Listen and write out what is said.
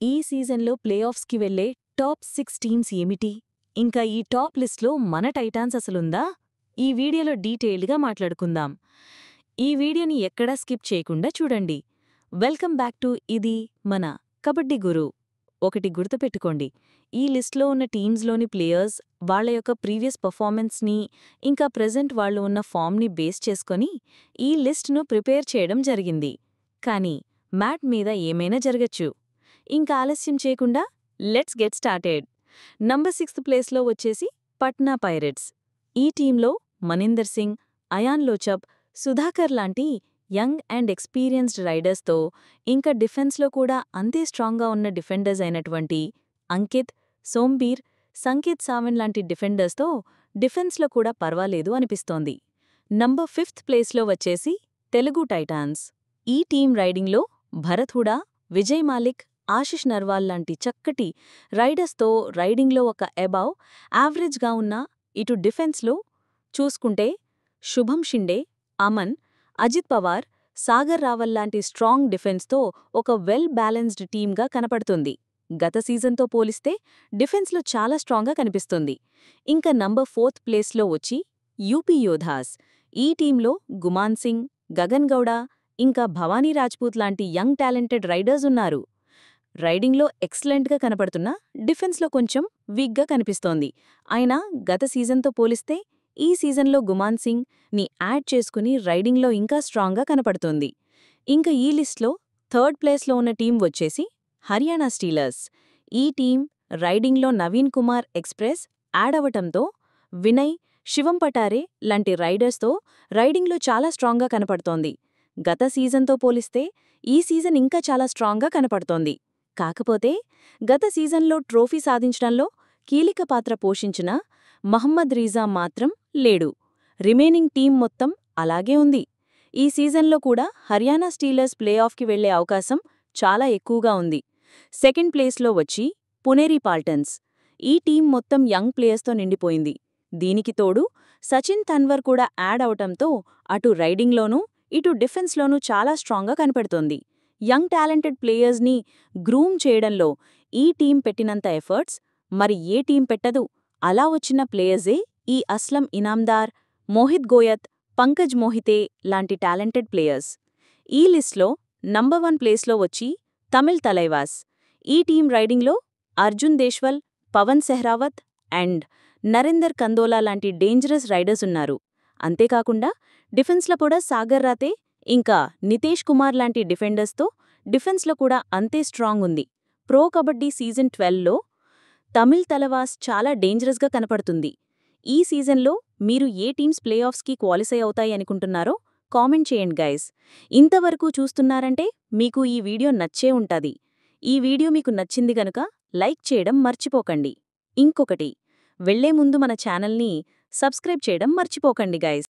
ఈ సీజన్లో ప్లేఆఫ్స్కి వెళ్లే టాప్ 6 టీమ్స్ ఏమిటి? ఇంకా ఈ టాప్ లిస్ట్లో మన టైటాన్స్ అసలుందా? ఈ వీడియోలో డీటెయిల్డ్గా మాట్లాడుకుందాం. ఈ వీడియోని ఎక్కడా స్కిప్ చేయకుండా చూడండి. వెల్కమ్ బ్యాక్ టు ఇది మన కబడ్డీ గురు. ఒకటి గుర్తుపెట్టుకోండి, ఈ లిస్ట్లో ఉన్న టీమ్స్లోని ప్లేయర్స్ వాళ్ల యొక్క ప్రీవియస్ పర్ఫార్మెన్స్ని ఇంకా ప్రెజెంట్ వాళ్ళు ఉన్న ఫామ్ని బేస్ చేసుకొని ఈ లిస్ట్ను ప్రిపేర్ చేయడం జరిగింది. కానీ మ్యాట్ మీద ఏమైనా జరగచ్చు. ఇంకా ఆలస్యం చేయకుండా let's get started. Number 6th ప్లేస్లో వచ్చేసి పట్నా పైరేట్స్. ఈ టీంలో మనిందర్ సింగ్, అయాన్ లోచబ్, సుధాకర్ లాంటి యంగ్ అండ్ ఎక్స్పీరియన్స్డ్ రైడర్స్తో ఇంకా డిఫెన్స్లో కూడా అంతే స్ట్రాంగ్గా ఉన్న డిఫెండర్స్ అయినటువంటి అంకిత్, సోంబీర్, సంకేత్ సావెన్ లాంటి డిఫెండర్స్తో డిఫెన్స్లో కూడా పర్వాలేదు అనిపిస్తోంది. నంబర్ 5th ప్లేస్లో వచ్చేసి తెలుగు టైటాన్స్. ఈ టీం రైడింగ్లో భరత్ హుడా, విజయ్ మాలిక్, ఆశిష్ నర్వాల్ లాంటి చక్కటి రైడర్స్తో రైడింగ్లో ఒక అబౌవ్ యావరేజ్గా ఉన్న ఇటు డిఫెన్స్లో చూసుకుంటే శుభం షిండే, అమన్, అజిత్ పవార్, సాగర్ రావల్ లాంటి స్ట్రాంగ్ డిఫెన్స్తో ఒక వెల్ బ్యాలెన్స్డ్ టీమ్గా కనపడుతుంది. గత సీజన్తో పోలిస్తే డిఫెన్స్లో చాలా స్ట్రాంగ్గా కనిపిస్తుంది. ఇంకా నంబర్ 4th ప్లేస్లో వచ్చి యూపీ యోధాస్. ఈ టీంలో గుమాన్ సింగ్, గగన్ గౌడ, ఇంకా భవానీ రాజ్పూత్ లాంటి యంగ్ టాలెంటెడ్ రైడర్స్ ఉన్నారు. రైడింగ్లో ఎక్సలెంట్గా కనపడుతున్నా డిఫెన్స్లో కొంచెం వీక్గా కనిపిస్తోంది. అయినా గత సీజన్తో పోలిస్తే ఈ సీజన్లో గుమాన్ సింగ్ ని యాడ్ చేసుకుని రైడింగ్లో ఇంకా స్ట్రాంగ్గా కనపడుతోంది. ఇంకా ఈ లిస్ట్లో 3rd ప్లేస్లో ఉన్న టీం వచ్చేసి హర్యానా స్టీలర్స్. ఈ టీం రైడింగ్లో నవీన్ కుమార్ ఎక్స్ప్రెస్ యాడ్ అవటంతో వినయ్, శివం పటారే లాంటి రైడర్స్తో రైడింగ్లో చాలా స్ట్రాంగ్గా కనపడుతోంది. గత సీజన్తో పోలిస్తే ఈ సీజన్ ఇంకా చాలా స్ట్రాంగ్గా కనపడుతోంది. కాకపోతే గత సీజన్లో ట్రోఫీ సాధించడంలో కీలక పాత్ర పోషించిన మహమ్మద్ రీజా మాత్రం లేడు. రిమైనింగ్ టీం మొత్తం అలాగే ఉంది. ఈ సీజన్లో కూడా హర్యానా స్టీలర్స్ ప్లేఆఫ్కి వెళ్లే అవకాశం చాలా ఎక్కువగా ఉంది. 2nd ప్లేస్లో వచ్చి పునేరి పాల్టన్స్. ఈ టీం మొత్తం యంగ్ ప్లేయర్స్తో నిండిపోయింది. దీనికి తోడు సచిన్ తన్వర్ కూడా యాడ్ అవటంతో అటు రైడింగ్లోనూ ఇటు డిఫెన్స్లోనూ చాలా స్ట్రాంగ్గా కనపడుతోంది. యంగ్ టాలెంటెడ్ ప్లేయర్స్ని గ్రూమ్ చేయడంలో ఈ టీం పెట్టినంత ఎఫర్ట్స్ మరి ఏ టీం పెట్టదు. అలా వచ్చిన ప్లేయర్సే ఈ అస్లం ఇనామ్దార్, మోహిత్ గోయత్, పంకజ్ మోహితే లాంటి టాలెంటెడ్ ప్లేయర్స్. ఈ లిస్ట్లో నంబర్ 1 ప్లేస్లో వచ్చి తమిళ్ తలైవాస్. ఈ టీం రైడింగ్లో అర్జున్ దేశ్వల్, పవన్ సెహ్రావత్ అండ్ నరేందర్ కందోలా లాంటి డేంజరస్ రైడర్స్ ఉన్నారు. అంతేకాకుండా డిఫెన్స్లో కూడా సాగర్ రాతే ఇంకా నితేష్ కుమార్ లాంటి డిఫెండర్స్తో డిఫెన్స్లో కూడా అంతే స్ట్రాంగ్ ఉంది. ప్రో కబడ్డీ సీజన్ 12లో తమిళ్ తలవాస్ చాలా డేంజరస్గా కనపడుతుంది. ఈ సీజన్లో మీరు ఏ టీమ్స్ ప్లేఆఫ్స్కి క్వాలిఫై అవుతాయి అనుకుంటున్నారో కామెంట్ చేయండి గైస్. ఇంతవరకు చూస్తున్నారంటే మీకు ఈ వీడియో నచ్చే ఉంటాది. ఈ వీడియో మీకు నచ్చింది గనుక లైక్ చేయడం మర్చిపోకండి. ఇంకొకటి, వెళ్లే ముందు మన ఛానల్ని సబ్స్క్రైబ్ చేయడం మర్చిపోకండి గైస్.